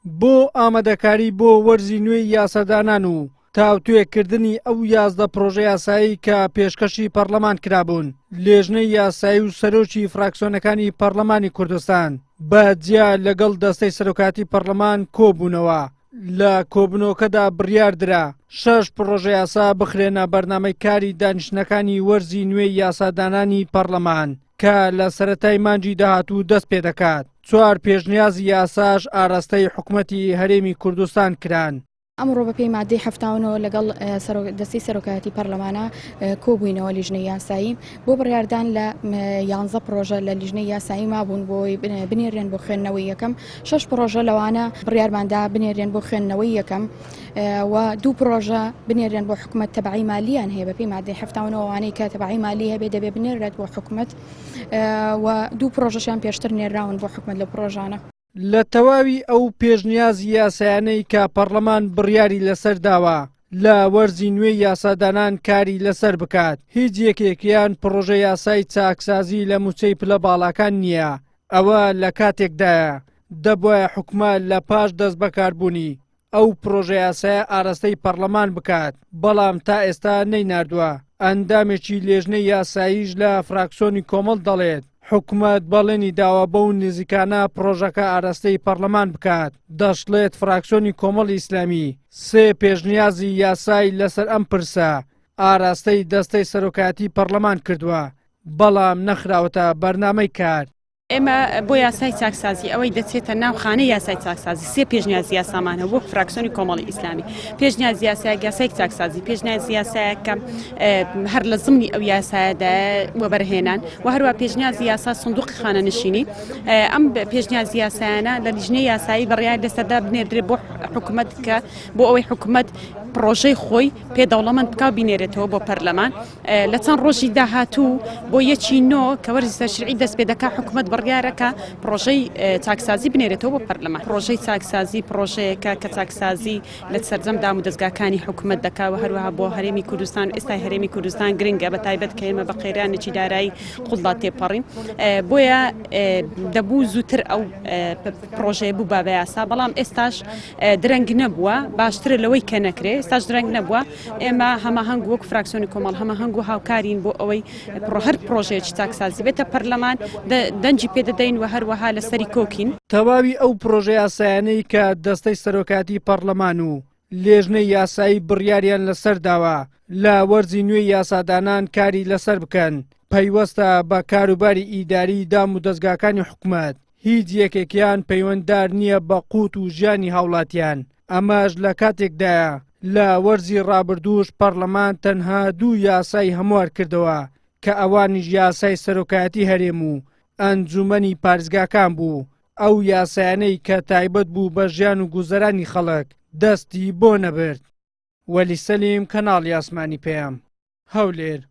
بۆ ئامادەکاری بۆ وەرزی نوێی یاسادانان و تاوتوێکردنی ئەو 11 پرۆژە یاسایی کە پێشکەشی پەرلەمان کرابوون لێژنەی یاسایی و سەرۆکی فراکسیۆنەکانی پەرلەمانی کوردستان بە جیا لەگەڵ دەستەی سەرۆکاتی پەرلەمان کۆبوونەوە. لە کۆبنەوەکەدا بڕیاردرا 6 پرۆژە یاسا بخرێنە بەرنامەی کاری دانیشتنەکانی وەرزی نوێی یاسادانانی پەرلەمان کە لە سەرەتای مانگی داهاتوو دەست پێ دەکات. 4 پێشنیازی یاساش ئاراستەی حکوومەتی هەرێمی کوردستان کران. ئەمڕۆ بە پێی مادەی هەفتاونەوە لەگەڵ دەستی سەرۆکایەتی پەرلەمانە کۆبووینەوە لیژنەی یاسایی بۆ بڕیاردان لە 11 پرۆژە لە لیژنەی یاسایی مابوون بۆی بنێرێن بۆ خوێندنەوەی یەکەم. 6 پرۆژە لەوانە بڕیارماندا بنێرێن بۆ خوێندنەوەی یەکەم و 2 پرۆژە بنێرێن بۆ حکوومەت تەبعی مالیان هەیە بە پێی مادەی هەفتاونەوەوانەی کە تەبعی مالی هەبێ دەبێ بنێرێت بۆ حکوومەت و 2 پرۆژەشیان پێشتر نێراون بۆ حکوومەت لە پرۆژانە. لە تەواوی ئەو پێشنیازی یاسایانەی کە پەرلەمان بڕیاری لەسەر داوە لە وەرزی نوێی یاسادانان کاری لەسەر بکات. هیچ یەکێکیان پرۆژە یاسای چاکسازی لە موچەی پلە باڵاکان نییە. ئەوە لە کاتێکدایە دەبوایە حکومەت لە پاش دەست بەکاربوونی ئەو پرۆژە یاسایە ئاراستەی پەرلەمان بکات، بەڵام تا ئێستا نەیناردووە. ئەندامێکی لێژنەی یاساییش لە فراکسیۆنی کۆمەڵ دەڵێت حکوومەت بەڵێنی داوە بەو نزیکانە پرۆژەکە ئاراستەی پەرلەمان بکات. دەشڵێت فراکسیۆنی کۆمەڵی ئیسلامی 3 پێشنیازی یاسای لەسەر ئەم پرسە ئاراستەی دەستەی سەرۆکایەتی پەرلەمان کردووە، بەڵام نەخراوەتە بەرنامەی کار. ئێمە بۆ یاسای چاکسازی ئەوەی دەچێتە ناو خانەی یاسای چاکسازی 3 پێشنیازی یاسامانە وەک فراکسیۆنی کۆمەڵی ئیسلامی، پێشنیازی یاسای یاسای چاکسازی، پێشنیازی یاسایەکە هەر لە زمنی ئەو یاسایەدا وەبەرهێنان و هەروە پێشنیازی یاسا سندوقی خانەنشینی. ئەم پێشنیازی یاسایانە لە لیژنەی یاسایی بڕیار لەسەردا بنێردرێت بۆ حکوومەت کە بۆ ئەوەی حکوومەت پرۆژەی خۆی پێدەوڵەمەند بکا بینێرێتەوە بۆ پەرلەمان. لە چەند ڕۆژی داهاتوو بۆ یەکی نۆ کە وەرزی سەرشرعی دەست پێ دەکات حکوومەت بڕیارەکە پرۆژەی چاکسازی بنێرێتەوە بۆ پەرلەمان. پرۆژەی چاکسازی پرۆژەیەکە کە چاکسازی لە سەرجەم دام و دەستگاکانی حکوومەت دەکاوە هەروەها بۆ هەرێمی کوردستان. ئێستای هەرێمی کوردستان گرنگە بە تایبەت کە ئێمە بە قەیرانێکی دارایی قوڵات تێپەڕین، بۆیە دەبوو زووتر ئەو پرۆژەیە بوو بابە یاسا، بەڵام ئێستاش درەنگ نەبووە، باشترە لەوەی کە نەکرێ. ئێستاش درەنگ نەبووە. ئێمە هەماهەنگ وەک فراکسیۆنی کۆمەڵ هەماهەنگ و هاوکارین بۆ ئەوەی هەر پرۆژەیەکی چاکسازی بێتە پەرلەمان دەنجی پێدەدەین و هەروەها لەسەری کۆکین. تەواوی ئەو پرۆژە یاسایانەی کە دەستەی سەرۆکاتی پەرلەمان و لێژنەی یاسایی بڕیاریان لەسەر داوە لە وەرزی نوێی یاسادانان کاری لەسەر بکەن، پەیوەستە بە کاروباری ئیداری دام و دەستگاکانی حکوومەت. هیچ یەکێکیان پەیوەنددار نییە بە قوت و ژیانی هاوڵاتیان. ئەمەش لە کاتێکدایە لە وەرزی ڕابردووش پەرلەمان تەنها 2 یاسای هەموار کردەوە کە ئەوانیش یاسای سەرۆکایەتی هەرێم و ئەنجومەنی پارێزگاکان بوو. ئەو یاسایانەی کە تایبەت بوو بە ژیان و گوزەرانی خەڵک دەستی بۆ نەبرد. وەلی سەلیم، کەناڵی ئاسمانی پێیام، هەولێر.